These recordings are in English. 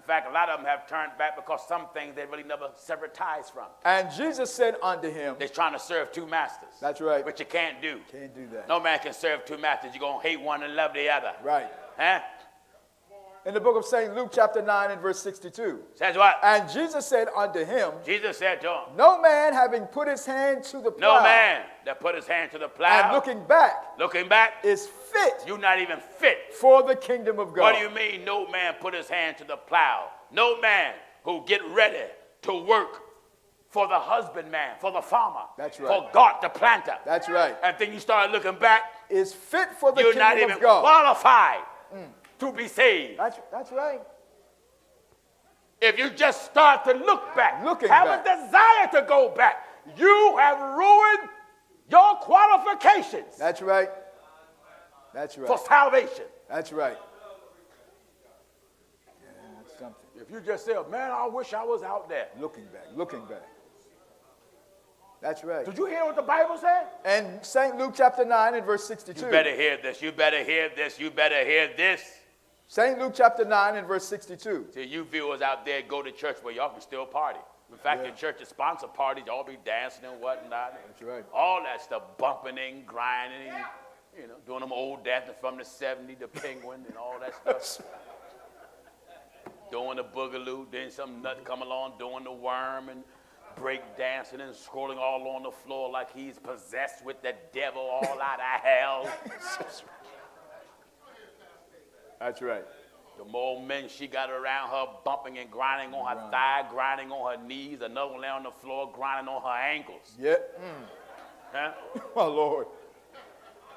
fact, a lot of them have turned back because some things they really never severed ties from. And Jesus said unto him. They're trying to serve two masters. That's right. Which you can't do. Can't do that. No man can serve two masters. You're going to hate one and love the other. Right. Huh? In the book of St. Luke chapter 9 and verse 62. Says what? And Jesus said unto him. Jesus said to him. No man having put his hand to the plow. No man that put his hand to the plow. And looking back. Looking back. Is fit. You're not even fit. For the kingdom of God. What do you mean no man put his hand to the plow? No man who get ready to work for the husbandman, for the farmer. That's right. For God, the planter. That's right. And then you start looking back. Is fit for the kingdom of God. You're not even qualified to be saved. That's right. If you just start to look back, have a desire to go back, you have ruined your qualifications. That's right. That's right. For salvation. That's right. Yeah, that's something. If you just say, man, I wish I was out there. Looking back. That's right. Did you hear what the Bible said? And St. Luke chapter 9 and verse 62. You better hear this. You better hear this. You better hear this. St. Luke chapter 9 and verse 62. See, you viewers out there, go to church where y'all can still party. In fact, your church is sponsor parties. Y'all be dancing and whatnot. That's right. All that stuff, bumping and grinding, and, you know, doing them old dances from the 70s, the penguin and all that stuff. Doing the boogaloo, then some nut come along, doing the worm and break dancing and scrolling all on the floor like he's possessed with the devil all out of hell. That's right. The more men she got around her, bumping and grinding on her thigh, grinding on her knees, another one lay on the floor, grinding on her ankles. Yeah. Huh? My Lord.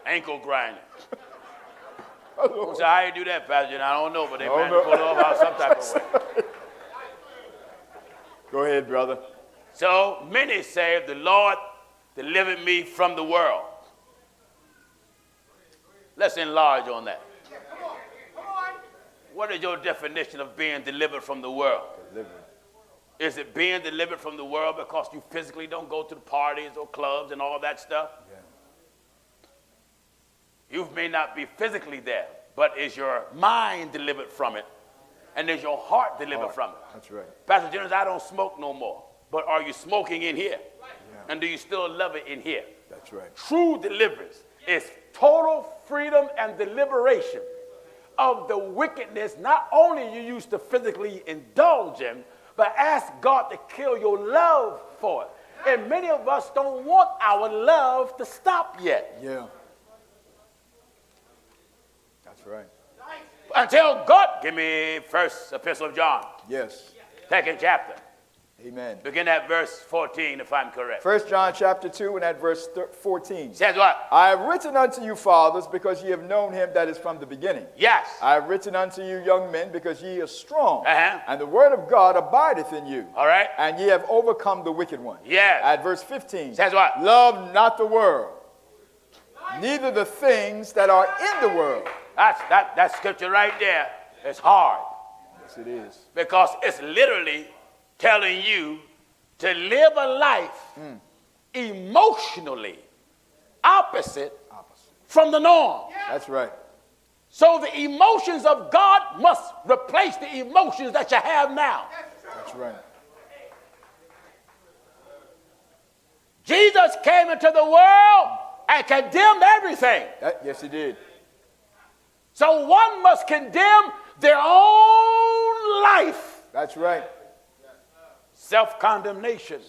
Ankle grinding. My Lord. So how you do that, Pastor? I don't know, but they managed to pull it off out some type of way. Go ahead, brother. So many say, the Lord delivered me from the world. Let's enlarge on that. What is your definition of being delivered from the world? Delivered. Is it being delivered from the world because you physically don't go to the parties or clubs and all that stuff? Yeah. You may not be physically there, but is your mind delivered from it? And is your heart delivered from it? That's right. Pastor Jennings, I don't smoke no more. But are you smoking in here? Yeah. And do you still love it in here? That's right. True deliverance is total freedom and deliberation of the wickedness not only you used to physically indulge in, but ask God to kill your love for it. And many of us don't want our love to stop yet. Yeah. That's right. Until God, give me first epistle of John. Yes. 2nd chapter. Amen. Begin at verse 14, if I'm correct. 1 John chapter 2 and at verse 14. Says what? I have written unto you, fathers, because ye have known him that is from the beginning. Yes. I have written unto you, young men, because ye are strong, Uh-huh. and the word of God abideth in you. All right. And ye have overcome the wicked one. Yes. At verse 15. Says what? Love not the world, neither the things that are in the world. That scripture right there is hard. Yes, it is. Because it's literally telling you to live a life emotionally opposite from the norm. That's right. So the emotions of God must replace the emotions that you have now. That's right. Jesus came into the world and condemned everything. Yes, he did. So one must condemn their own life. That's right. Self-condemnation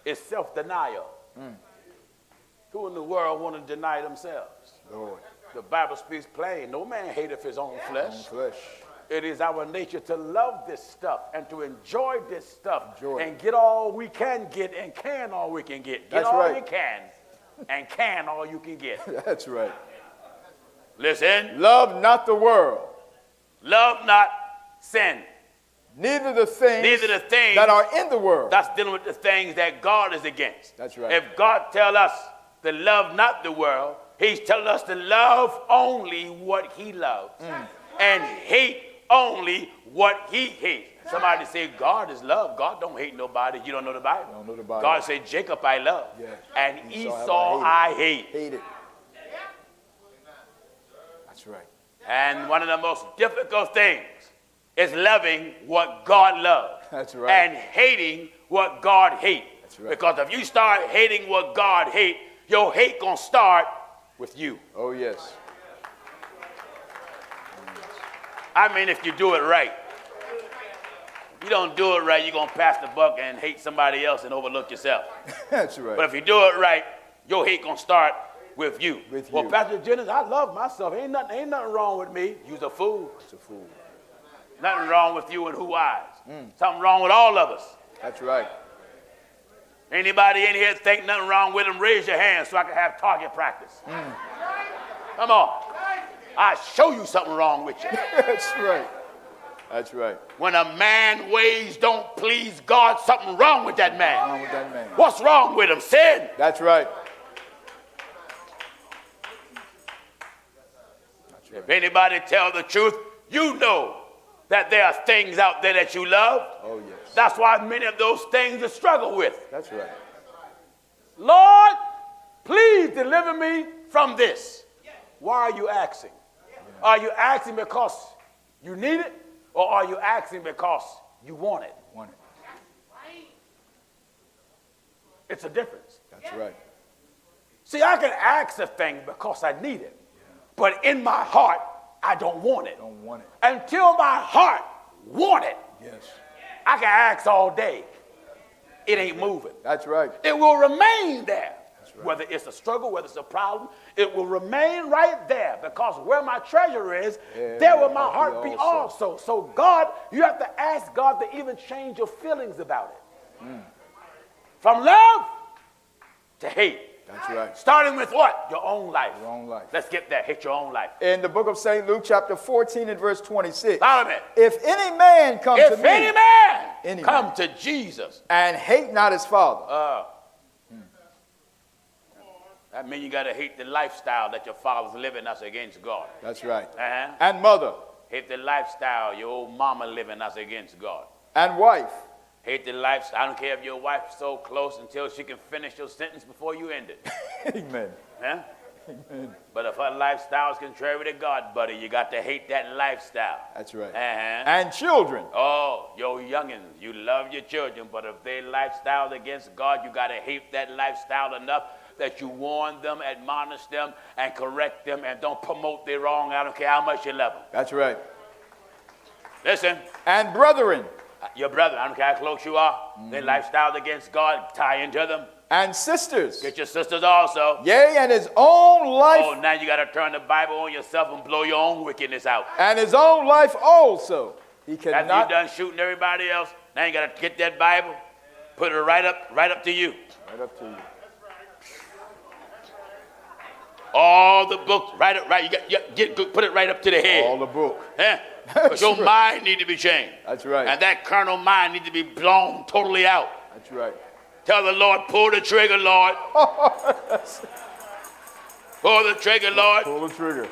is self-denial. Who in the world want to deny themselves? Lord. The Bible speaks plain. No man hateth his own flesh. Flesh. It is our nature to love this stuff and to enjoy this stuff and get all we can get and can all we can get. Get That's all right. you can and can all you can get. That's right. Listen. Love not the world. Love not sin. Neither the things that are in the world. That's dealing with the things that God is against. That's right. If God tells us to love not the world, he's telling us to love only what he loves and hate only what he hates. Somebody say God is love. God don't hate nobody. You don't know the Bible. Don't know the Bible. God said Jacob I love and Esau I hate. Hate it. That's right. And one of the most difficult things is loving what God loves. That's right. And hating what God hates. That's right. Because if you start hating what God hates, your hate going to start with you. Oh, yes. I mean, if you do it right. If you don't do it right, you're going to pass the buck and hate somebody else and overlook yourself. That's right. But if you do it right, your hate going to start with you. Well, Pastor Jennings, I love myself. Ain't nothing wrong with me. You's a fool. It's a fool. Nothing wrong with you and who eyes. Something wrong with all of us. That's right. Anybody in here think nothing wrong with them, raise your hand so I can have target practice. Come on. I'll show you something wrong with you. That's right. That's right. When a man's ways don't please God, something wrong with that man. Wrong with that man. What's wrong with him? Sin. That's right. If anybody tell the truth, you know that there are things out there that you love. Oh, yes. That's why many of those things you struggle with. That's right. Lord, please deliver me from this. Why are you asking? Are you asking because you need it, or are you asking because you want it? Want it. It's a difference. That's right. See, I can ask a thing because I need it, but in my heart, I don't want it. Don't want it. Until my heart want it, Yes. I can ask all day. It ain't moving. That's right. It will remain there. Right. Whether it's a struggle, whether it's a problem, it will remain right there, because where my treasure is, there will my heart be also. So God, you have to ask God to even change your feelings about it. From love to hate. That's right. Starting with what? Your own life. Your own life. Let's get there. Hit your own life. In the book of St. Luke, chapter 14 and verse 26. Solomon. If any man come to me. If any man Any come man. to Jesus. And hate not his father. That means you got to hate the lifestyle that your father's living. That's against God. That's right. Uh-huh. And mother. Hate the lifestyle your old mama living. That's against God. And wife. Hate the lifestyle. I don't care if your wife's so close until she can finish your sentence before you end it. Amen. Huh? Amen. But if her lifestyle is contrary to God, buddy, you got to hate that lifestyle. That's right. Uh-huh. And children. Oh, your youngins, you love your children, but if their lifestyle against God, you got to hate that lifestyle enough that you warn them, admonish them, and correct them, and don't promote their wrong. I don't care how much you love them. That's right. Listen. And brethren. Your brother, I don't care how close you are, their lifestyle against God, tie into them. And sisters. Get your sisters also. Yea, and his own life. Oh, now you got to turn the Bible on yourself and blow your own wickedness out. And his own life also. He cannot. After you're done shooting everybody else, now you got to get that Bible, put it right up to you. Right up to you. All the books, right. Put it right up to the head. All the book. Yeah. Because your mind need to be changed. That's right. And that carnal mind need to be blown totally out. That's right. Tell the Lord, pull the trigger, Lord. Pull the trigger, Lord. Pull the trigger.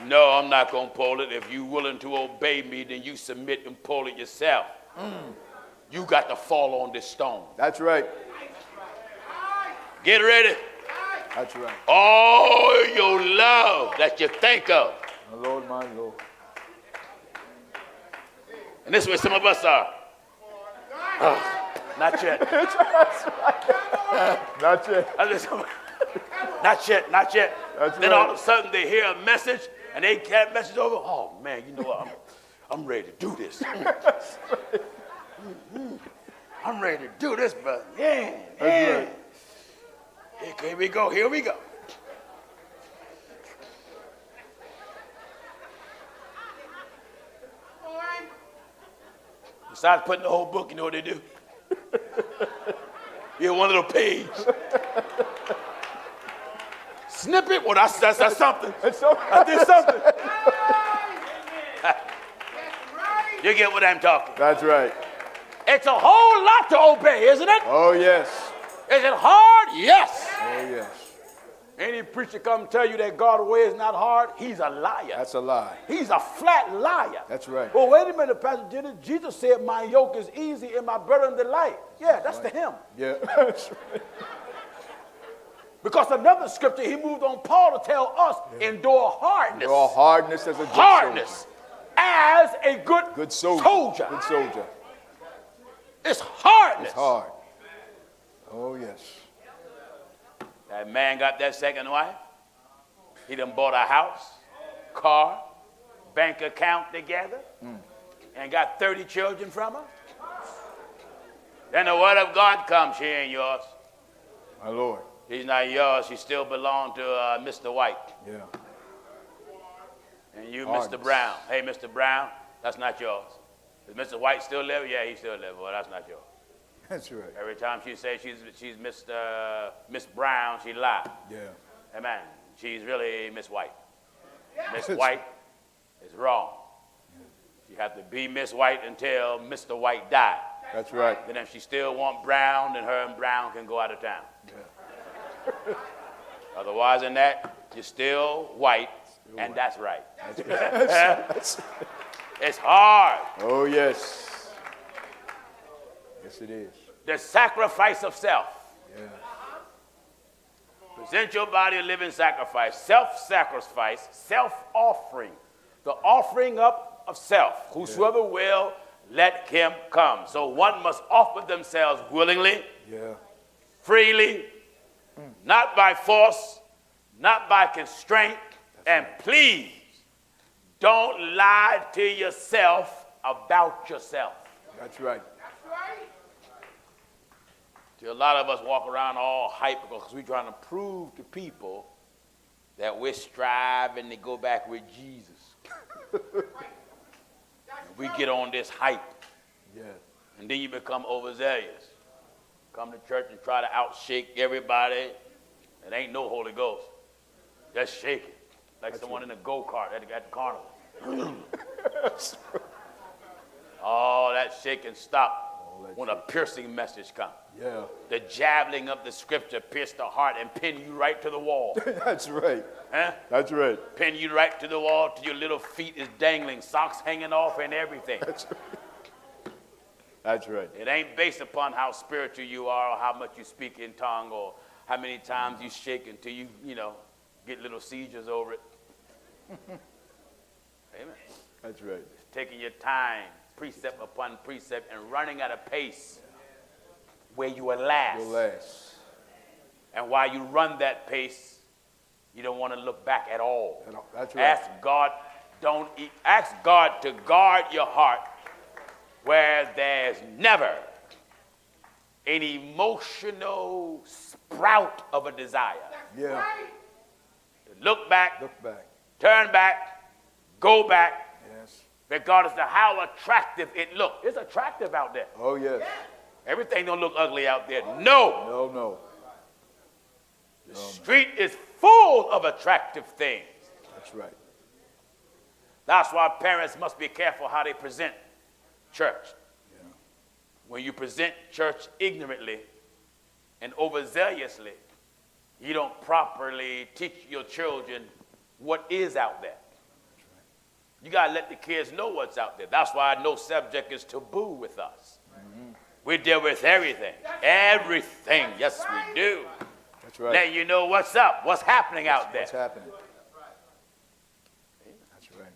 No, I'm not going to pull it. If you're willing to obey me, then you submit and pull it yourself. You got to fall on this stone. That's right. Get ready. That's right. All your love that you think of. My Lord, my Lord. And this is where some of us are. Not yet. Not yet. Not yet, not yet. That's Then right. all of a sudden they hear a message and they get that message over. Oh man, you know what? I'm ready to do this. I'm ready to do this, brother. Yeah. That's right. Here we go. Here we go. Besides putting the whole book, you know what they do? You hear one little page. Snippet? Well, that's something. I did something. You get what I'm talking. That's right. It's a whole lot to obey, isn't it? Oh, yes. Is it hard? Yes. Oh, yes. Any preacher come tell you that God's way is not hard, he's a liar. That's a lie. He's a flat liar. That's right. Well, wait a minute, Pastor Jennings. Jesus said, my yoke is easy and my burden delight. Yeah, that's to him. Yeah, that's right. Because another scripture, he moved on Paul to tell us, endure hardness. Your hardness as a good Hardness. as a good soldier. Good soldier. It's hardness. It's hard. Oh, yes. That man got that second wife. He done bought a house, car, bank account together, and got 30 children from her. Then the word of God comes, she ain't yours. My Lord. She's not yours. She still belongs to Mr. White. Yeah. And you, Mr. Brown. Hey, Mr. Brown, that's not yours. Does Mr. White still live? Yeah, he still lives. Well, that's not yours. That's right. Every time she says she's Miss Brown, she lies. Yeah. Amen. She's really Miss White. Miss White is wrong. She had to be Miss White until Mr. White died. That's right. Then if she still want Brown, then her and Brown can go out of town. Yeah. Otherwise than that, you're still white, and that's right. That's right. It's hard. Oh, yes. Yes, it is. The sacrifice of self. Yeah. Present your body a living sacrifice. Self-sacrifice, self-offering. The offering up of self. Whosoever will, let him come. So one must offer themselves willingly, freely, not by force, not by constraint. And please, don't lie to yourself about yourself. That's right. See, a lot of us walk around all hyper because we're trying to prove to people that we're striving to go back with Jesus. We get on this hype. Yeah. And then you become overzealous. Come to church and try to outshake everybody. It ain't no Holy Ghost. Just shake it. Like someone in a go-kart at the carnival. All that shake and stop when a piercing message comes. Yeah. The javelin of the scripture pierce the heart and pin you right to the wall. That's right. Huh? That's right. Pin you right to the wall till your little feet is dangling, socks hanging off and everything. That's right. That's right. It ain't based upon how spiritual you are or how much you speak in tongue or how many times you shake until you get little seizures over it. Amen. That's right. It's taking your time, precept upon precept, and running at a pace where you will last. You'll last. And while you run that pace, you don't want to look back at all. That's right. Ask God to guard your heart where there's never an emotional sprout of a desire. Yeah. To look back. Look back. Turn back, go back, Yes. regardless of how attractive it looks. It's attractive out there. Oh, yes. Everything don't look ugly out there. No. No. The street is full of attractive things. That's right. That's why parents must be careful how they present church. Yeah. When you present church ignorantly and overzealously, you don't properly teach your children what is out there. You got to let the kids know what's out there. That's why no subject is taboo with us. Mm-hmm. We deal with everything. Everything. Yes, we do. That's right. Let you know what's up, what's happening out there. What's happening. That's right.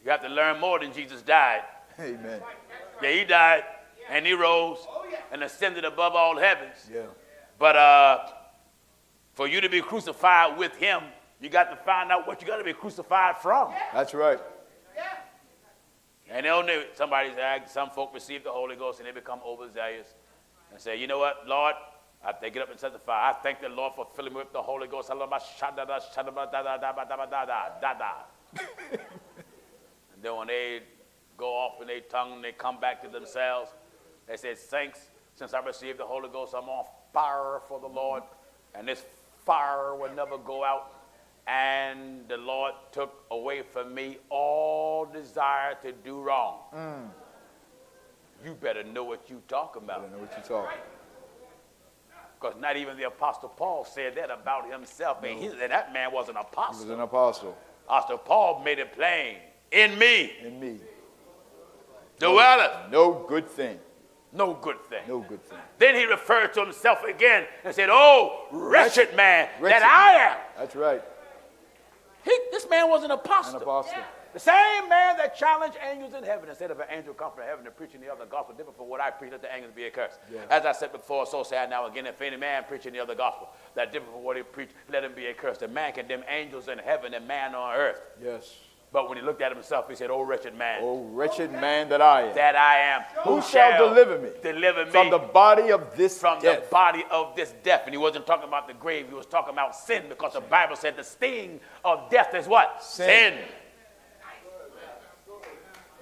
You have to learn more than Jesus died. Amen. Yeah, he died and he rose and ascended above all heavens. Yeah. But for you to be crucified with him, you got to find out what you got to be crucified from. That's right. And they'll know. Somebody said, some folk receive the Holy Ghost and they become overzealous and say, you know what, Lord, they get up and testify. I thank the Lord for filling me with the Holy Ghost. And then when they go off in their tongue and they come back to themselves, they say, thanks, since I received the Holy Ghost, I'm on fire for the Lord. And this fire will never go out. And the Lord took away from me all desire to do wrong. You better know what you're talking about. I know what you're talking. Because not even the Apostle Paul said that about himself. No. And he said that man was an apostle. He was an apostle. Apostle Paul made it plain. In me. In me. Dwelleth. No good thing. No good thing. No good thing. Then he referred to himself again and said, oh, wretched man that I am. That's right. This man was an apostle. An apostle. The same man that challenged angels in heaven and said, if an angel come from heaven and preaching the other gospel different from what I preach, let the angels be accursed. Yeah. As I said before, so say I now again, if any man preaching the other gospel that different from what he preached, let him be accursed. And man condemned angels in heaven and man on earth. Yes. But when he looked at himself, he said, oh, wretched man. Oh, wretched man that I am. That I am. Who shall deliver me? Deliver me. From the body of this From death. the body of this death. And he wasn't talking about the grave. He was talking about sin, because the Bible said the sting of death is what? Sin.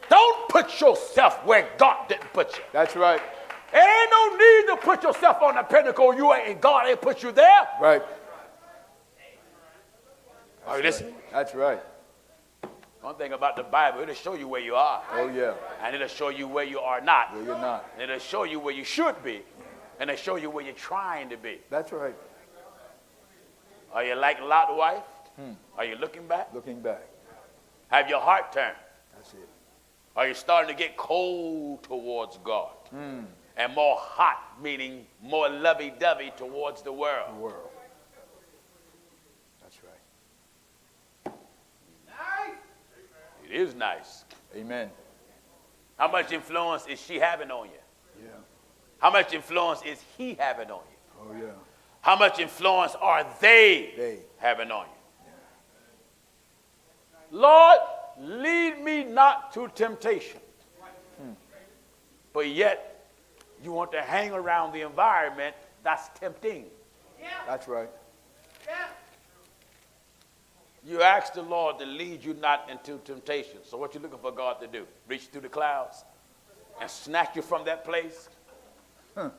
Don't put yourself where God didn't put you. That's right. There ain't no need to put yourself on the pinnacle you ain't, and God ain't put you there. Right. Are you listening? That's right. One thing about the Bible, it'll show you where you are. Oh, yeah. And it'll show you where you are not. Where you're not. And it'll show you where you should be. And it'll show you where you're trying to be. That's right. Are you like Lot's wife? Are you looking back? Looking back. Have your heart turned? That's it. Are you starting to get cold towards God? And more hot, meaning more lovey-dovey towards the world? The world. That's right. It is nice. Amen. How much influence is she having on you? Yeah. How much influence is he having on you? Oh, yeah. How much influence are they having on you? Yeah. Lord, lead me not to temptation. But yet, you want to hang around the environment that's tempting. Yeah. That's right. Yeah. You ask the Lord to lead you not into temptation. So what you looking for God to do? Reach through the clouds and snatch you from that place?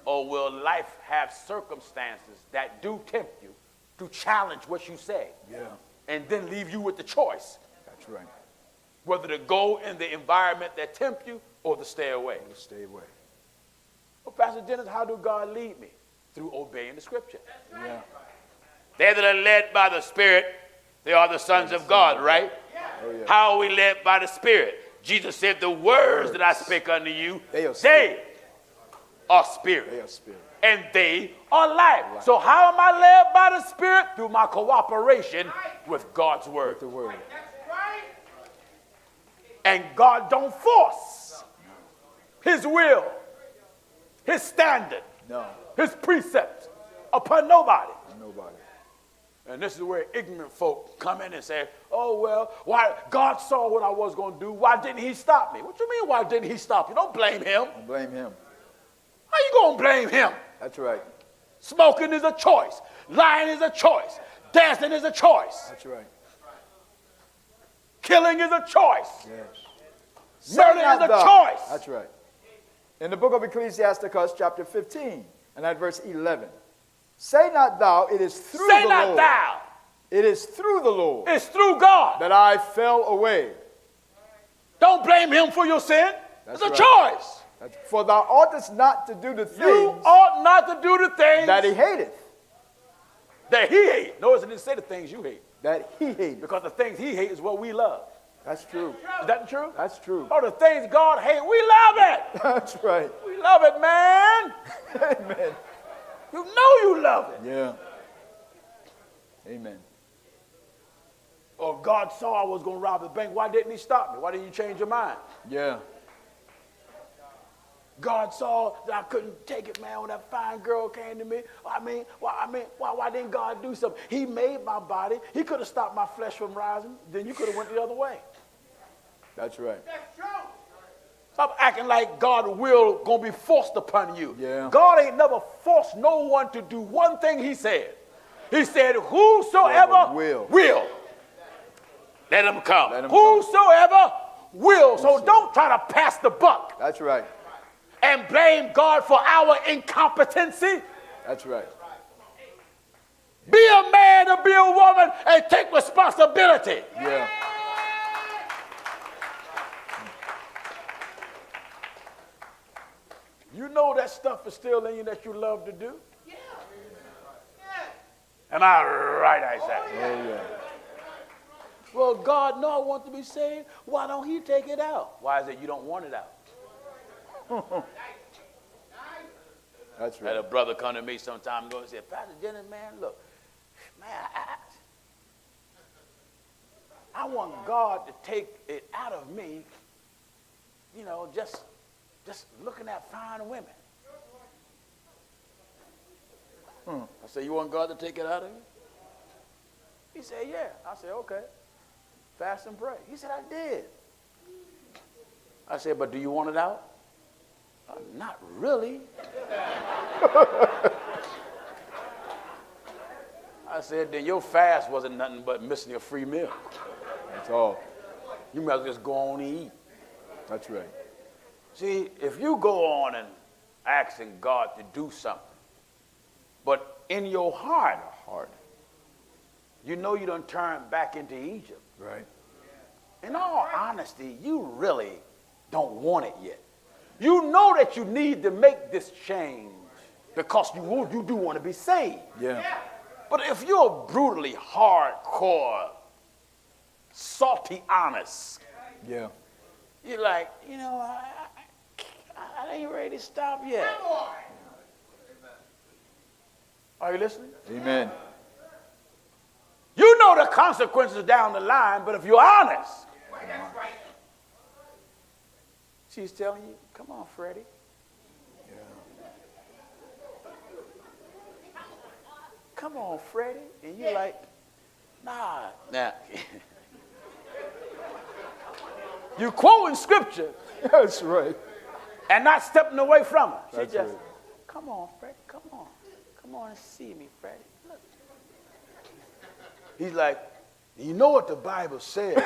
Or will life have circumstances that do tempt you to challenge what you say? Yeah. And then leave you with the choice. That's right. Whether to go in the environment that tempt you or to stay away. Or to stay away. Well, Pastor Jennings, how do God lead me? Through obeying the scripture. Yeah. They that are led by the Spirit, they are the sons of God, right? Oh, yeah. How are we led by the Spirit? Jesus said, the words that I speak unto you, they are spirit. They are spirit. And they are life. So how am I led by the Spirit? Through my cooperation with God's word. With the word. And God don't force his will, his standard, his precepts upon nobody. Nobody. And this is where ignorant folk come in and say, oh, well, why God saw what I was going to do. Why didn't he stop me? What you mean, why didn't he stop you? Don't blame him. Don't blame him. How you going to blame him? That's right. Smoking is a choice. Lying is a choice. Dancing is a choice. That's right. Killing is a choice. Yes. Murder is a choice. That's right. In the book of Ecclesiasticus, chapter 15, and at verse 11. Say not thou, it is through the Lord. Say not thou. It is through the Lord. It's through God. That I fell away. Don't blame him for your sin. That's it's a right. choice. For thou oughtest not to do the things. You ought not to do the things that he hateth. That he hates. Notice it didn't say the things you hate. That he hates. Because the things he hates is what we love. That's true. Is that true? That's true. Oh, the things God hates, we love it. That's right. We love it, man. Amen. You know you love it. Yeah. Amen. Or God saw I was going to rob the bank. Why didn't he stop me? Why didn't you change your mind? Yeah. God saw that I couldn't take it, man, when that fine girl came to me. Why didn't God do something? He made my body. He could have stopped my flesh from rising. Then you could have went the other way. That's right. That's true. Stop acting like God's will going to be forced upon you. Yeah. God ain't never forced no one to do one thing he said. He said, whosoever will. Let him come. Whosoever will. So don't try to pass the buck. That's right. And blame God for our incompetency. That's right. Be a man or be a woman and take responsibility. Yeah. You know that stuff is still in you that you love to do? Yeah. Am I right, Isaac? Oh, yeah. Well, God, no, I want to be saved. Why don't he take it out? Why is it you don't want it out? That's right. I had a brother come to me some time ago and said, Pastor Jennings, man, look, man, I want God to take it out of me, you know, just looking at fine women. I said, you want God to take it out of you? He said, yeah. I said, okay. Fast and pray. He said, I did. I said, but do you want it out? Not really. I said, then your fast wasn't nothing but missing your free meal. That's all. You might as well just go on and eat. That's right. See, if you go on and asking God to do something, but in your heart, you know you done turned back into Egypt. Right. In all honesty, you really don't want it yet. You know that you need to make this change because you do want to be saved. Yeah. But if you're brutally hardcore, salty honest, Yeah. you're like, you know, I ain't ready to stop yet. Are you listening? Amen. You know the consequences down the line, but if you're honest, she's telling you, come on, Freddie. Come on, Freddie. And you're like, nah. Now, you quoting scripture. That's right. And not stepping away from her. She That's just, right. come on, Freddie, come on. Come on and see me, Freddie. Look. He's like, you know what the Bible says.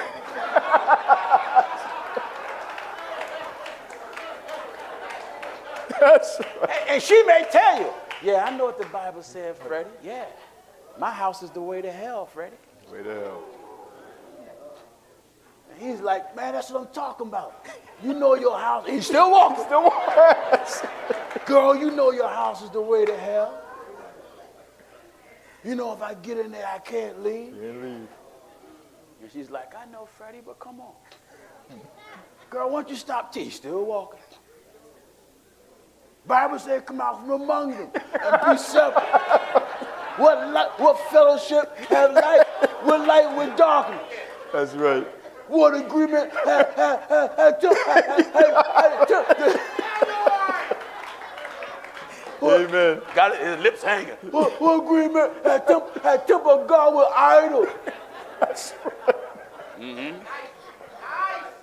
That's right. And she may tell you, yeah, I know what the Bible said, Freddie. Yeah. My house is the way to hell, Freddie. Way to hell. And he's like, man, that's what I'm talking about. You know your house. He's still walking. Still walking. Girl, you know your house is the way to hell. You know if I get in there, I can't leave. Can't leave. And she's like, I know, Freddie, but come on. Girl, why don't you stop till he's still walking? Bible said, come out from among them and be separate. What fellowship have light with light with darkness? That's right. What agreement Amen. got his lips hanging. What agreement had temple God with idol? That's right. Mm-hmm.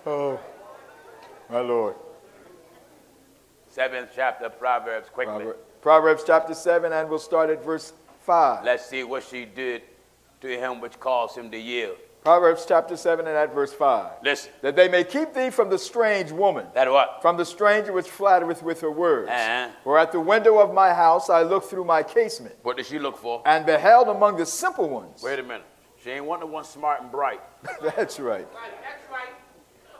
Oh, my Lord. 7th chapter of Proverbs, quickly. Proverbs chapter 7, and we'll start at verse 5. Let's see what she did to him which caused him to yield. Proverbs chapter 7 and at verse 5. Listen. That they may keep thee from the strange woman, That what? from the stranger which flattereth with her words. Uh-huh. For at the window of my house I looked through my casement, What did she look for? and beheld among the simple ones. Wait a minute. She ain't want no one smart and bright. That's right.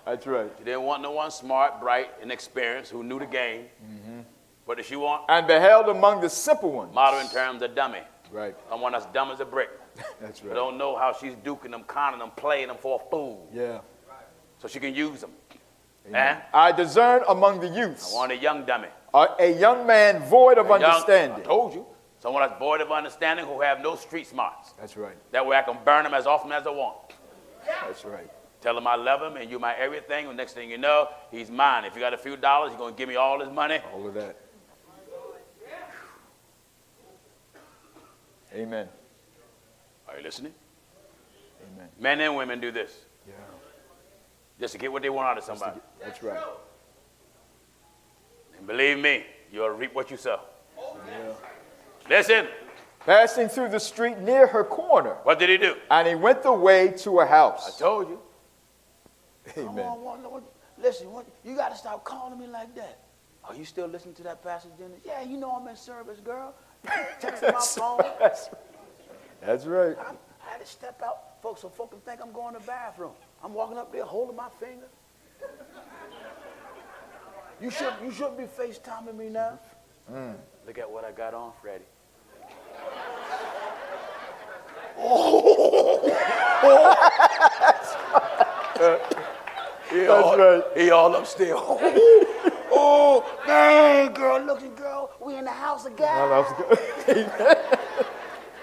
That's right. She didn't want no one smart, bright, and experienced who knew the game. Mm-hmm. What did she want? And beheld among the simple ones. Modern terms, a dummy. Right. Someone that's dumb as a brick. That's Who right. don't know how she's duking them, conning them, playing them for a fool. Yeah. So she can use them. Amen. Eh? I discern among the youths I want a young dummy. a young man void of A young- understanding. I told you. Someone that's void of understanding who have no street smarts. That's right. That way I can burn them as often as I want. That's right. Tell him I love him and you my everything. And next thing you know, he's mine. If you got a few dollars, you're going to give me all his money. All of that. Amen. Are you listening? Amen. Men and women do this. Yeah. Just to get what they want out of somebody. That's right. And believe me, you'll reap what you sow. Yeah. Listen. Passing through the street near her corner, What did he do? and he went the way to a I house. told you. Amen. Come on, listen, you got to stop calling me like that. Are you still listening to that passage, Dennis? Yeah, you know I'm in service, girl. Texting my phone. That's right. I had to step out, folks, so folks can think I'm going to the bathroom. I'm walking up there holding my finger. You shouldn't be FaceTiming me now. Look at what I got on, Freddie. He all upstairs. Oh, man, girl, look, girl, we in the house again. Well, that was good.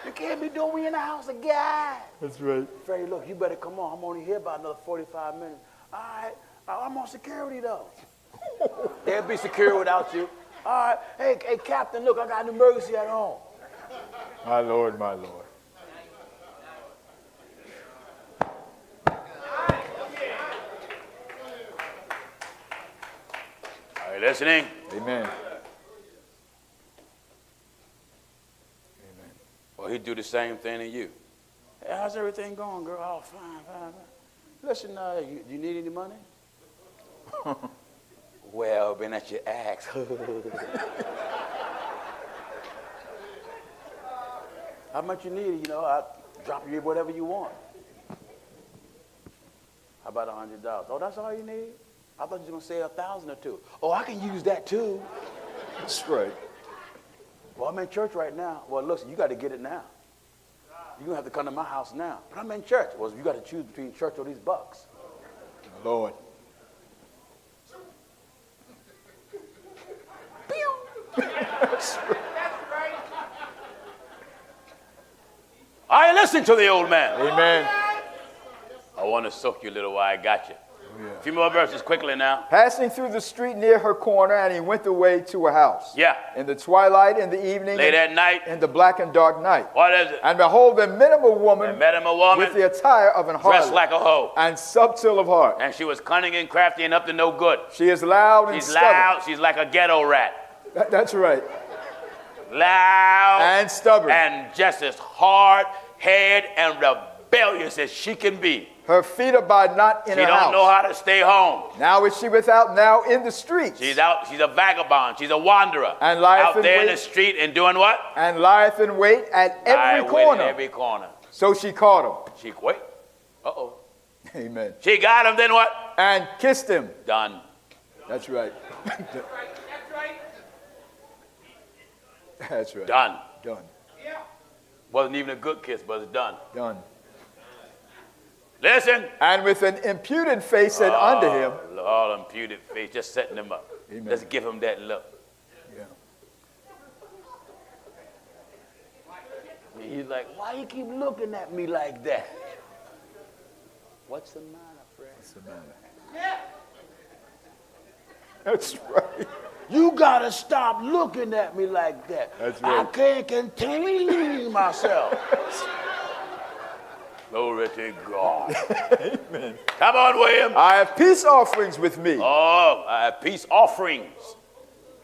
You can't can't be doing. We in the house of God. That's right. Freddie, look, you better come on. I'm only here about another 45 minutes. All right. I'm on security, though. They'll be secure without you. All right. Hey, Captain, look, I got an emergency at home. My Lord, my Lord. Are you listening? Amen. Well, he'd do the same thing to you. Hey, how's everything going, girl? Oh, fine. Listen, you need any money? Well, being that you ask. How much you need? You know, I'll drop you whatever you want. How about $100? Oh, that's all you need? I thought you were going to say 1,000 or 2. Oh, I can use that too. That's right. Well, I'm in church right now. Well, listen, you got to get it now. You're going to have to come to my house now. But I'm in church. Well, you got to choose between church or these bucks. Lord. That's right. I listen to the old man. Amen. I want to soak you a little while. I got you. A few more verses quickly now. Passing through the street near her corner, and he went away to her house. Yeah. In the twilight, in the evening, Late at night. in the black and dark night. What is it? And behold, there met him a woman, with the attire of an harlot, dressed like a hoe, and subtle of heart. and she was cunning and crafty and up to no good. She is loud and She's stubborn. loud. She's like a ghetto rat. That's right. Loud And stubborn. and just as hard-headed and rebellious as she can be. Her feet abide not in She her don't house. know how to stay home. Now is she without, now in the streets. She's out. She's a vagabond. She's a wanderer. And lieth out in there in wait. the street and doing what? And lieth in wait at every corner. Every corner. So she caught She wait. Uh-oh. him. Amen. She got him. Then what? And kissed him. Done. That's right. That's right. That's right. Done. Done. Yeah. Wasn't even a good kiss, but it's done. Done. Listen. And with an imputed face said unto him. All imputed face, just setting him up. Amen. Let's give him that look. Yeah. He's like, why you keep looking at me like that? What's the matter, friend? What's the matter? Yeah. That's right. You gotta stop looking at me like that. That's right. I can't contain myself. Glory to God. Amen. Come on, William. I have peace offerings with me. Oh, I have peace offerings.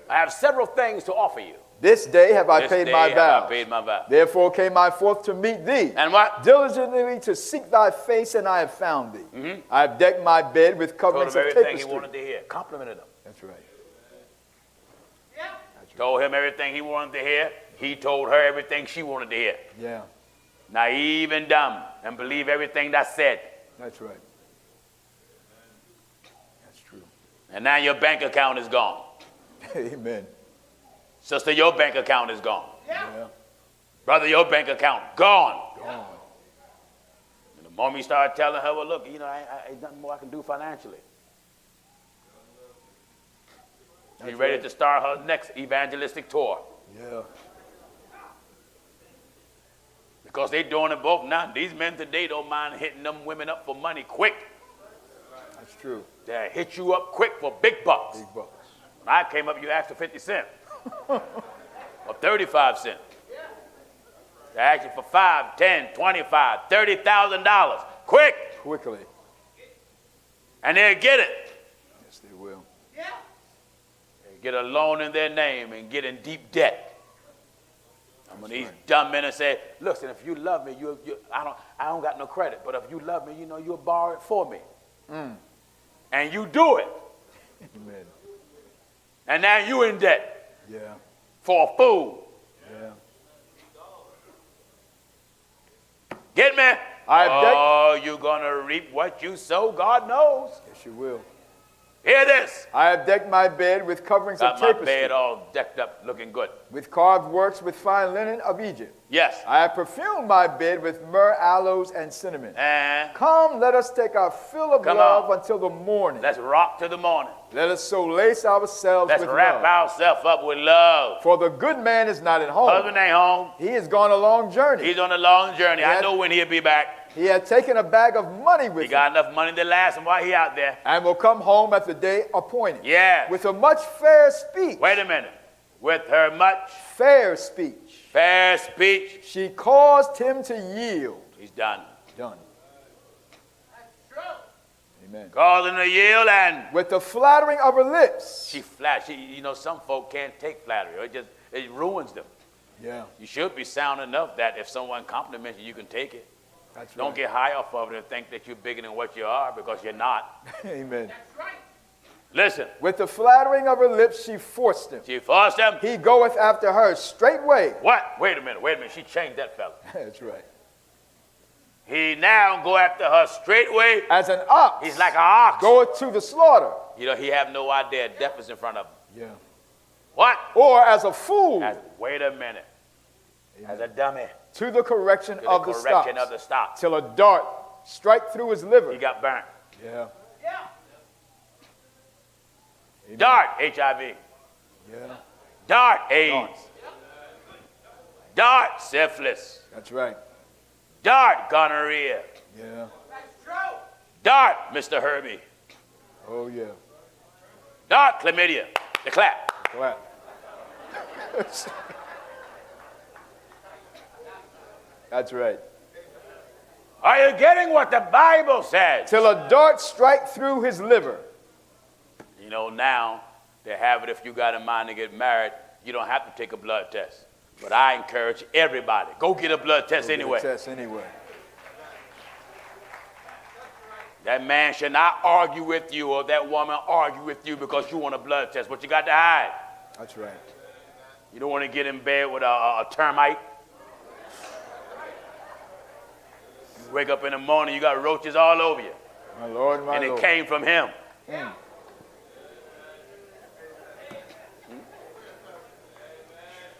I have several things to offer you. This day have I paid my vows. I paid my vows. Therefore came I forth to meet thee. And what? Diligently to seek thy face, and I have found thee. Mm-hmm. I have decked my bed with Told coverings him of everything he tapestry. wanted to hear. Complimented him. That's right. Yeah. Told him everything he wanted to hear. He told her everything she wanted to hear. Yeah. Naive and dumb, and believe everything that's said. That's right. That's true. And now your bank account is gone. Amen. Sister, your bank account is gone. Yeah. Brother, your bank account gone. Gone. And the moment you start telling her, well, look, you know, ain't nothing more I can do financially. She's ready to start her next evangelistic tour. Yeah. Because they're doing it both now. These men today don't mind hitting them women up for money quick. That's true. They hit you up quick for big bucks. Big bucks. When I came up, you asked for 50 cents. Or 35 cents. They asked you for 5, 10, 25, $30,000. Quick. Quickly. And they'll get it. Yes, they will. Yeah. They get a loan in their name and get in deep debt. And when these dumb men say, listen, if you love me, I don't got no credit, but if you love me, you know, you'll borrow it for me. Mm. And you do it. Amen. And now you in debt. Yeah. For a fool. Yeah. Get me? Oh, you're going to reap what you sow, God knows. Yes, you will. Hear this. I have decked my bed with coverings Got of my tapestry, bed all decked up, looking good. with carved works with fine linen of Egypt. Yes. I have perfumed my bed with myrrh, aloes, and cinnamon. And Come, let us take our fill of Come love on. until the morning. let's rock to the morning. Let us so lace ourselves Let's with wrap love. ourselves up with love. For the good man is not at home. Husband ain't home. He has gone a long journey. He's on a long journey. I Yes. know when he'll be back. He had taken a bag of money He with him got enough money to last him while he out there. and will come home at the day appointed. Yeah. With a much fair speech. Wait a minute. With her much Fair speech. fair speech, She caused him to yield. he's done. Done. Amen. Causing a yield, and With the flattering of her lips. she flat. You know, some folk can't take flattery. It ruins them. Yeah, You should be sound enough that if someone compliments you, you can take it. that's Don't right. get high off of it and think that you're bigger than what you are, because you're not. Amen. Listen, With the flattering of her lips, she forced him. she forced him. He goeth after her straightway. What? Wait a minute. She changed that fella. That's right. He now go after her straightway. As an ox He's like an ox. goeth to the slaughter. You know, he have no idea death is in front of him. Yeah. What? Or as a fool Wait a minute. As a dummy. to the correction To of the the correction stocks. of the stock. Till a dart strike through his liver. He got burnt. Yeah. Amen. Dart, HIV. Yeah. Dart, AIDS. Dart, syphilis. That's right. Dart, gonorrhea. Yeah. Dart, Mr. Herbie. Oh, yeah. Dart, chlamydia. The clap. Clap. That's right. Are you getting what the Bible says? Till a dart strike through his liver. You know, now they have it, if you got in mind to get married, you don't have to take a blood test. But I encourage everybody, go get a blood test anyway. Test anyway. That man should not argue with you, or that woman argue with you because you want a blood test. What you got to hide? That's right. You don't want to get in bed with a termite. You wake up in the morning, you got roaches all over you. My Lord, my And it Lord. came from him.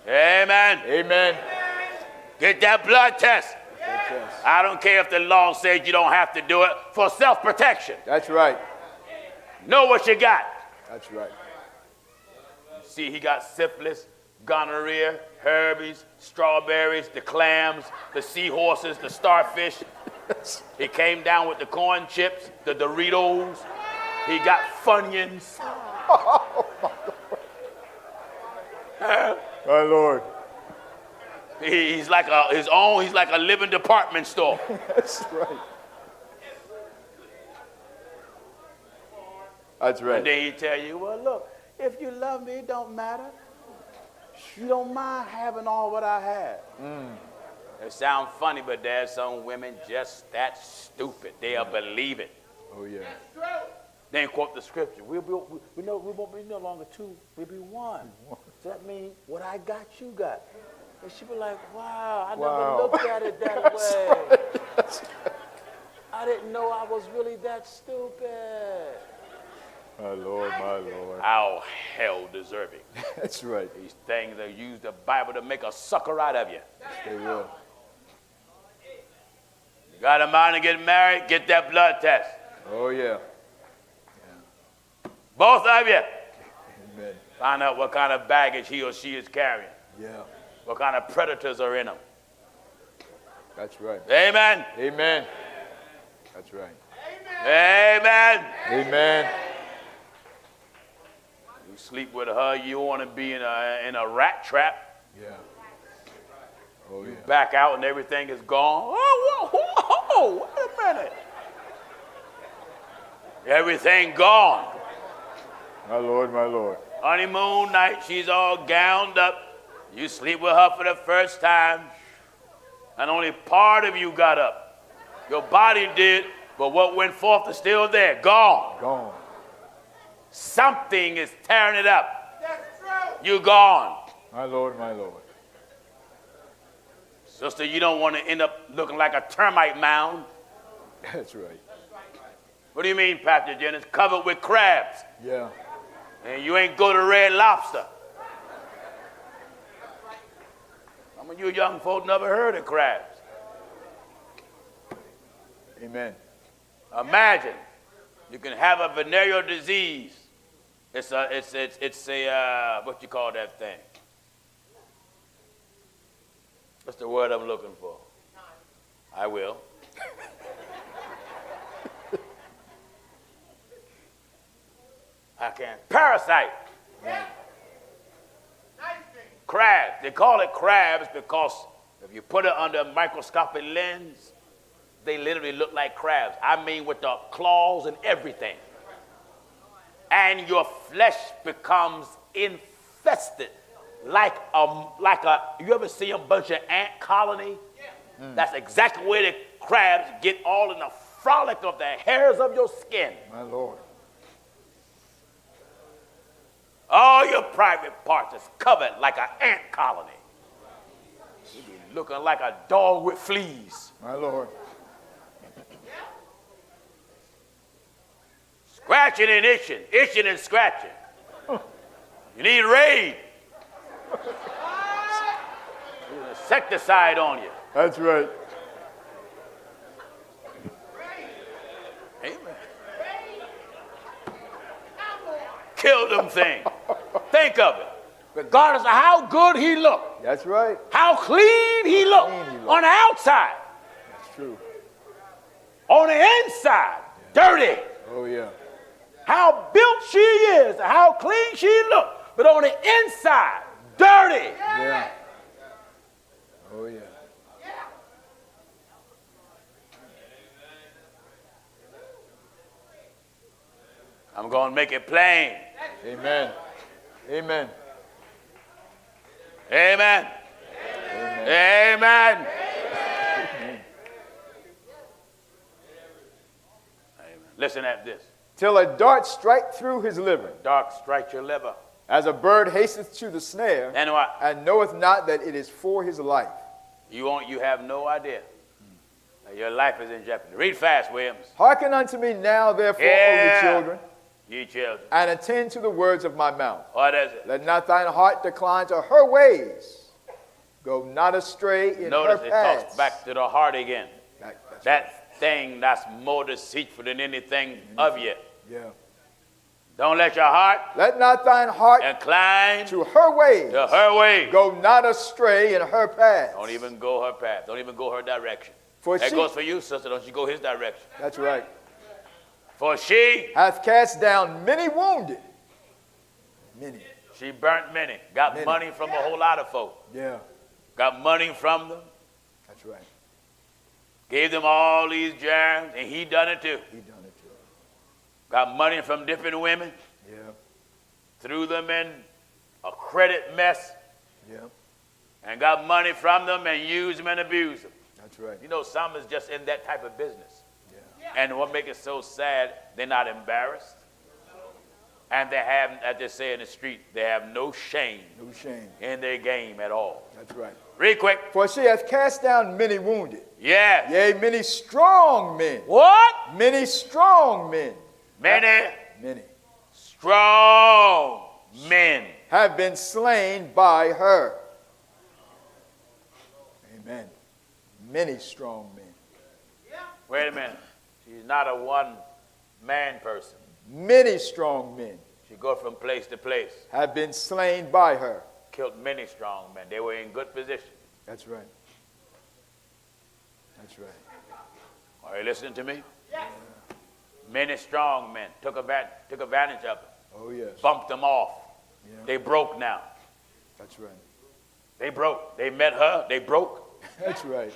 Amen. Amen. Get that blood test. Blood test. I don't care if the law says you don't have to do it, for self-protection. That's right. Know what you got. That's right. See, he got syphilis, gonorrhea, herpes, strawberries, the clams, the seahorses, the starfish. He came down with the corn chips, the Doritos. He got Funyuns. My Lord. He's like he's like a living department store. That's right. That's right. And then he tell you, well, look, if you love me, it don't matter. You don't mind having all what I have. It sounds funny, but there's some women just that stupid. They'll believe it. Oh, yeah. Then quote the scripture. We won't be no longer two. We'll be one. So that means what I got, you got. And she be like, wow, I never looked at it that way. I didn't know I was really that stupid. My Lord, my Lord. How hell deserving. That's right. These things that use the Bible to make a sucker out of you. They will. You got a mind to get married, get that blood test. Oh, yeah. Both of you. Amen. Find out what kind of baggage he or she is carrying. Yeah. What kind of predators are in them. That's right. Amen. Amen. That's right. Amen. Amen. You sleep with her, you want to be in a rat trap. Yeah. Oh, yeah. Back out and everything is gone. Oh, whoa, wait a minute. Everything gone. My Lord, my Lord. Honeymoon night, she's all gowned up. You sleep with her for the first time, and only part of you got up. Your body did, but what went forth is still there, gone. Gone. Something is tearing it up. That's true. You gone. My Lord, my Lord. Sister, you don't want to end up looking like a termite mound. That's right. What do you mean, Pastor Jennings? Covered with crabs. Yeah. And you ain't go to Red Lobster. Some of you young folk never heard of crabs. Amen. Imagine you can have a venereal disease. It's a what you call that thing? What's the word I'm looking for? I will. I can't. Parasite. Yeah. Crabs. They call it crabs because if you put it under a microscopic lens, they literally look like crabs. I mean with the claws and everything. And your flesh becomes infested like a you ever see a bunch of ant colony? Yeah. That's exactly where the crabs get all in the frolic of the hairs of your skin. My Lord. All your private parts is covered like an ant colony. You be looking like a dog with fleas. My Lord. Scratching and itching and scratching. You need Raid. There's insecticide on you. That's right. Amen. Kill them things. Think of it. Regardless of how good he looked, That's right. how clean he looked on the outside, That's true. on the inside, dirty. Oh, yeah. How built she is, how clean she looked, but on the inside, dirty. Yeah. Oh, yeah. I'm going to make it plain. Amen. Amen. Amen. Amen. Amen. Amen. Listen at this. Till a dart strike through his liver, Dark strike your liver. as a bird hasteth to the snare, And what? and knoweth not that it is for his life. You have no idea. That your life is in jeopardy. Read fast, Williams. Hearken unto me now, therefore, Yeah. O ye children, Ye children. and attend to the words of my mouth. What is it? Let not thine heart decline to her ways. Go not astray in Notice her it paths. talks back to the heart again. That's That thing that's more deceitful than anything of you. right. Yeah. Don't let your heart Let not thine heart incline to her ways. to her way. Go not astray in her paths. Don't even go her path. Don't even go her direction. For That she, goes for you, sister. Don't you go his direction. that's right, For she hath cast down many wounded. Many. She burnt many. Got Many. money from a whole lot of folk. Yeah, Got money from them. that's right. Gave them all these germs, and he done it too. He done it too. Got money from different women. Yeah, Threw them in a credit mess. yeah, And got money from them and used them and abused them. that's right. You know, some is just in that type of business. Yeah, And what makes it so sad, they're not embarrassed. And they have, as they say in the street, they have no shame no shame. in their game at all. That's right. Real quick. For she hath cast down many wounded. Yes. Yea, many strong men. What? Many strong men. Many Many strong men. have been slain by her. Amen. Many strong men. Wait a minute. She's not a one-man person. Many strong men She goes from place to place. have been slain by her. Killed many strong men. They were in good position. That's right. That's right. Are you listening to me? Yes. Many strong men took advantage of her. Oh, yes. Bumped them off. Yeah. They broke now. That's right. They broke. They met her. They broke. That's right.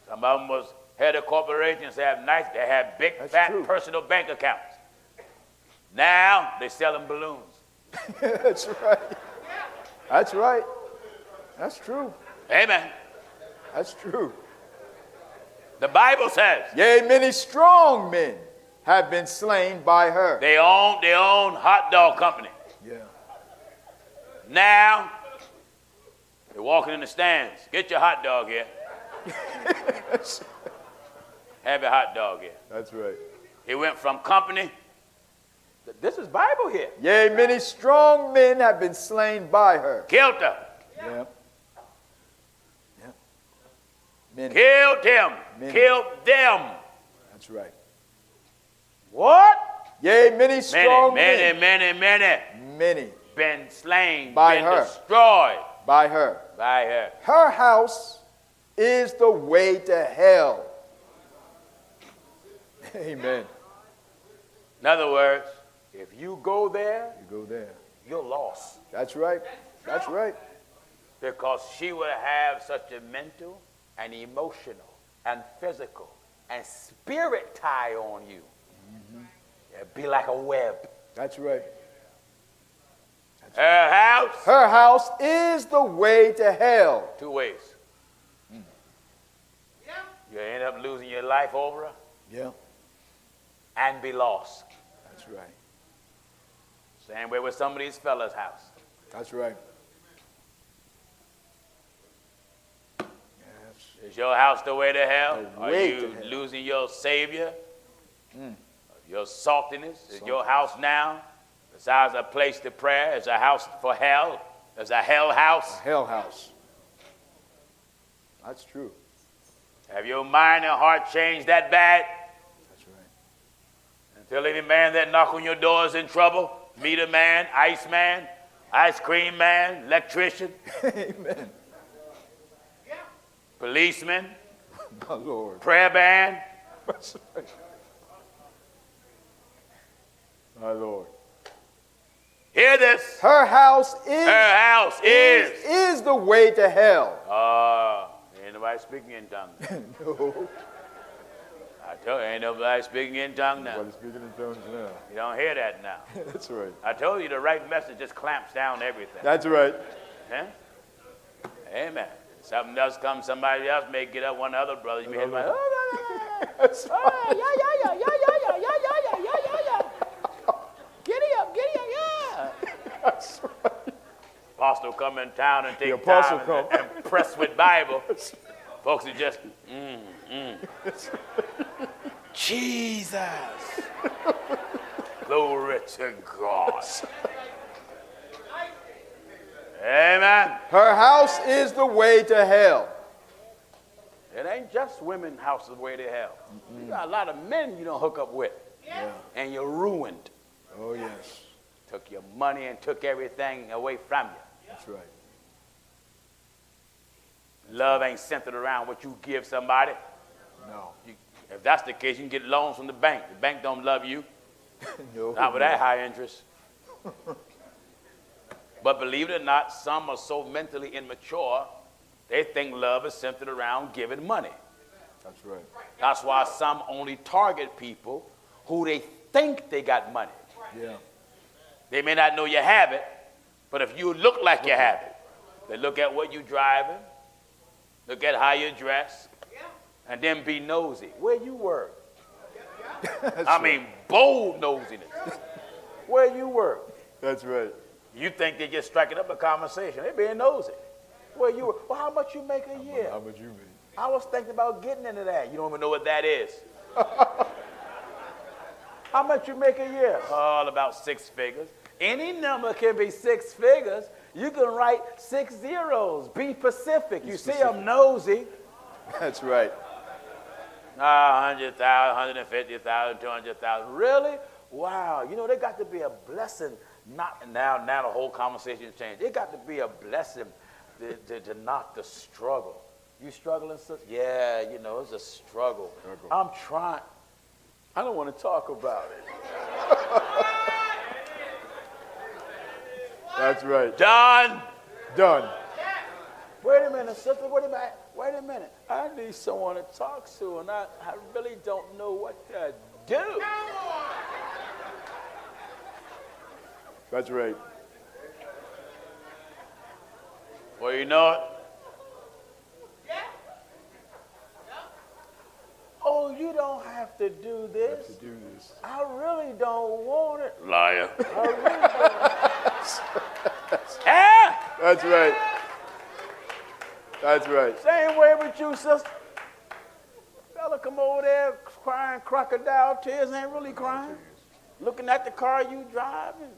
Some of them was head of corporations. They had big, That's fat true. personal bank accounts. Now they selling balloons. That's right. That's right. That's true. Amen. That's true. The Bible says Yea, many strong men have been slain by her. they own hot dog company. Yeah. Now they're walking in the stands. Get your hot dog here. Have a hot dog here. That's right. He went from company. This is Bible here. Yea, many strong men have been slain by her. Killed her. Yeah. Yeah. Many. Killed him. Many. Killed them. That's right. What? Yea, many strong many, men. Many. Been slain. By been her. Destroyed. By her. By her. Her house is the way to hell. Amen. In other words, if you go there, You go there. you're lost. That's right. That's right. Because she will have such a mental and emotional and physical and spirit tie on you. It'd be like a web. That's right. Her house, Her house is the way to hell. 2 ways. You end up losing your life over her Yeah. and be lost. That's right. Same way with some of these fellas' house. That's right. Yes. Is your house the way to hell? The Are way you to hell. losing your Savior? Your saltiness? Is your house now, besides a place to pray, is a house for hell? Is a hell house? Hell house. That's true. Have your mind and heart changed that bad? That's right. Until any man that knock on your door is in trouble? Meter man, ice man, ice cream man, electrician, Amen. policeman, My Lord. prayer band. That's right. My Lord. Hear this. Her house is Her house is. the way to hell. Ain't nobody speaking in tongues. No. I tell you, ain't nobody speaking in tongues now. Nobody's speaking in tongues now. You don't hear that now. That's right. I told you the right message just clamps down everything. That's right. Huh? Amen. Something else comes, somebody else may get up, one other brother, you may hear like, That's right. Giddy up, yeah. That's right. Apostle come in town and take The apostle time and press with Bible. Folks are just, Jesus. Glory to God. Amen. Her house is the way to hell. It ain't just women's houses way to hell. You got a lot of men you don't hook up with. Yeah. And you're ruined. Oh, yes. Took your money and took everything away from you. That's right. Love ain't centered around what you give somebody. No. If that's the case, you can get loans from the bank. The bank don't love you. No. Not with that high interest. But believe it or not, some are so mentally immature, they think love is centered around giving money. That's right. That's why some only target people who they think they got money. Yeah. They may not know you have it, but if you look like you have it, they look at what you're driving, look at how you dress, and then be nosy. Where you work? I mean, bold nosiness. Where you work? That's right. You think they just striking up a conversation. They being nosy. Where you work? Well, how much you make a year? How much you make? I was thinking about getting into that. You don't even know what that is. How much you make a year? All about 6 figures. Any number can be 6 figures. You can write 6 zeros. Be specific. You see, I'm nosy. That's right. 100,000, 150,000, 200,000. Really? Wow. You know, there got to be a blessing. Not now the whole conversation has changed. It got to be a blessing to not the struggle. You struggling, sister? Yeah, you know, it's a struggle. I'm trying. I don't want to talk about it. That's right. Done. Done. Wait a minute, sister. Wait a minute. I need someone to talk to, and I really don't know what to do. That's right. Well, you know it. Oh, you don't have to do this. To do this. I really don't want it. Liar. I really don't. Yeah. That's right. That's right. Same way with you, sister. Fella come over there crying crocodile tears, ain't really crying. Looking at the car you drive and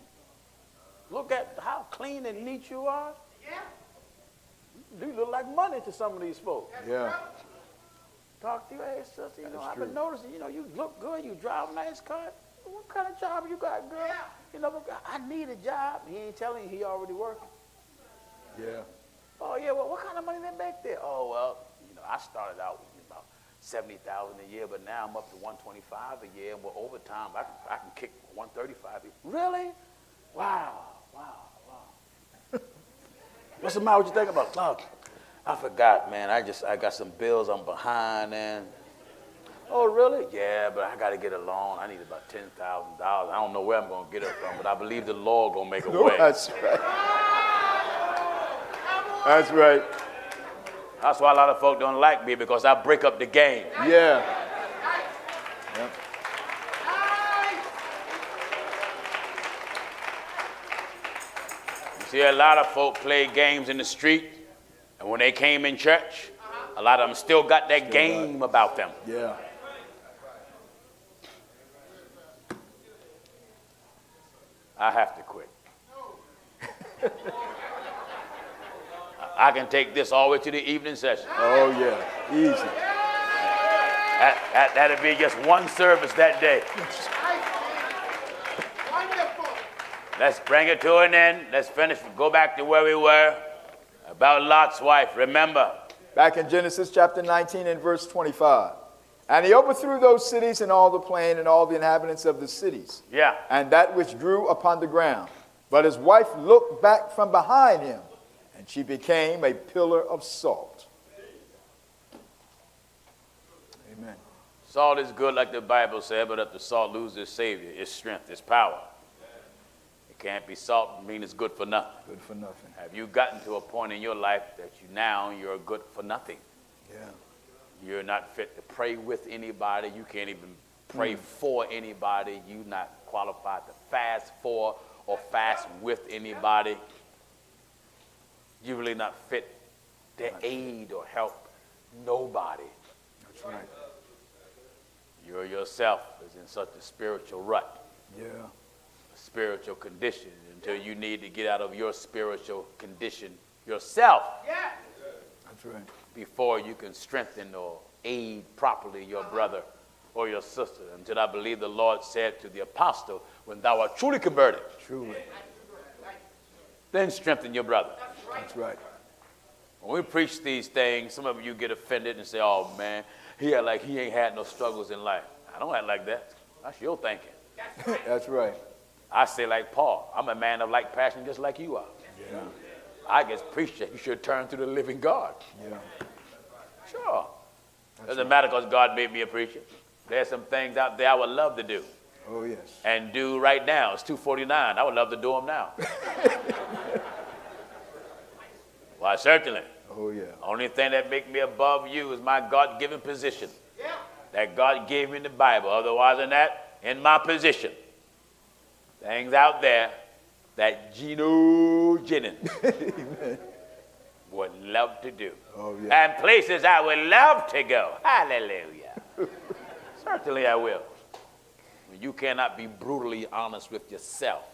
look at how clean and neat you are. Yeah. You look like money to some of these folks. Yeah. Talk to you, hey sister, you know, I've been noticing, you know, you look good, you drive a nice car. What kind of job you got, girl? Yeah. You know, I need a job. He ain't telling you he already working. Yeah. Oh yeah, well, what kind of money they make there? Oh well, you know, I started out with about $70,000 a year, but now I'm up to $125 a year, and with overtime, I can kick $135 a year. Really? Wow. What's the matter? What you think about? Oh, I forgot, man. I got some bills I'm behind, and oh really? Yeah, but I got to get a loan. I need about $10,000. I don't know where I'm gonna get it from, but I believe the Lord gonna make a way. That's right. That's right. That's why a lot of folk don't like me, because I break up the game. Yeah. Yep. You see, a lot of folk play games in the street, and when they came in church, a lot of them still got that game about them. Yeah. I have to quit. I can take this all the way to the evening session. Oh, yeah. Easy. That'll be just one service that day. Let's bring it to an end. Let's finish. Go back to where we were. About Lot's wife. Remember. Back in Genesis chapter 19 and verse 25. And he overthrew those cities and all the plain and all the inhabitants of the cities. Yeah. And that which grew upon the ground. But his wife looked back from behind him, and she became a pillar of salt. Amen. Salt is good, like the Bible said, but if the salt loses its savior, its strength, its power. It can't be salt, mean it's good for nothing. Good for nothing. Have you gotten to a point in your life that you're good for nothing? Yeah. You're not fit to pray with anybody. You can't even pray for anybody. You're not qualified to fast for or fast with anybody. You're really not fit to aid or help nobody. That's right. You yourself is in such a spiritual rut. Yeah. A spiritual condition until you need to get out of your spiritual condition yourself. Yeah. That's right. Before you can strengthen or aid properly your brother or your sister. Until I believe the Lord said to the apostle, when thou art truly converted, Truly. then strengthen your brother. That's right. When we preach these things, some of you get offended and say, oh man, he act like he ain't had no struggles in life. I don't act like that. That's your thinking. That's right. I say like Paul, I'm a man of like passion just like you are. Yeah. I just preach that you should turn to the living God. Yeah. Sure. Doesn't matter because God made me a preacher. There's some things out there I would love to do. Oh, yes. And do right now. It's 2:49. I would love to do them now. Why, certainly. Oh, yeah. Only thing that make me above you is my God-given position. Yeah. That God gave me in the Bible. Otherwise than that, in my position. Things out there that Gino Jennings would love to do. Oh, yeah. And places I would love to go. Hallelujah. Certainly I will. You cannot be brutally honest with yourself.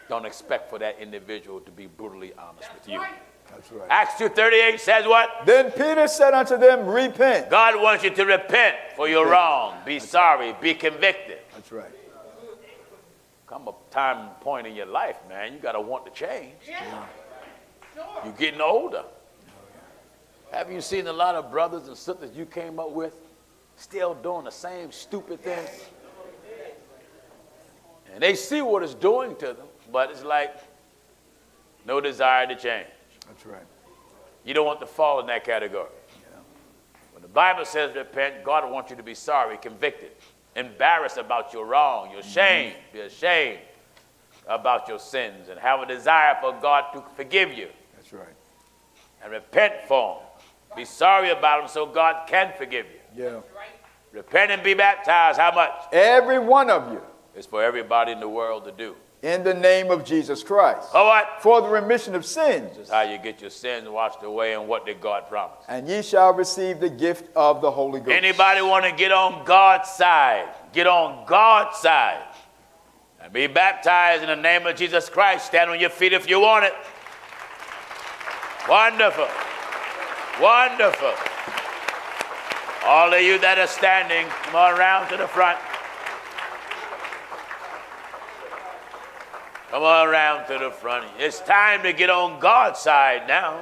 Don't expect for that individual to be brutally honest with you. That's right. Acts 2:38 says what? Then Peter said unto them, repent. God wants you to repent for your wrong. Be sorry. Be convicted. That's right. Come a time point in your life, man, you got to want to change. Yeah. You're getting older. Have you seen a lot of brothers and sisters you came up with still doing the same stupid thing? And they see what it's doing to them, but it's like no desire to change. That's right. You don't want to fall in that category. Yeah. When the Bible says repent, God wants you to be sorry, convicted, embarrassed about your wrong, your shame, be ashamed about your sins, and have a desire for God to forgive you. That's right. And repent for them. Be sorry about them so God can forgive you. Yeah. Repent and be baptized. How much? Every one of you. It's for everybody in the world to do. in the name of Jesus Christ. For what? For the remission of sins. This is how you get your sins washed away, and what did God promise? And ye shall receive the gift of the Holy Ghost. Anybody want to get on God's side? Get on God's side. And be baptized in the name of Jesus Christ. Stand on your feet if you want it. Wonderful. Wonderful. All of you that are standing, come on around to the front. Come on around to the front. It's time to get on God's side now.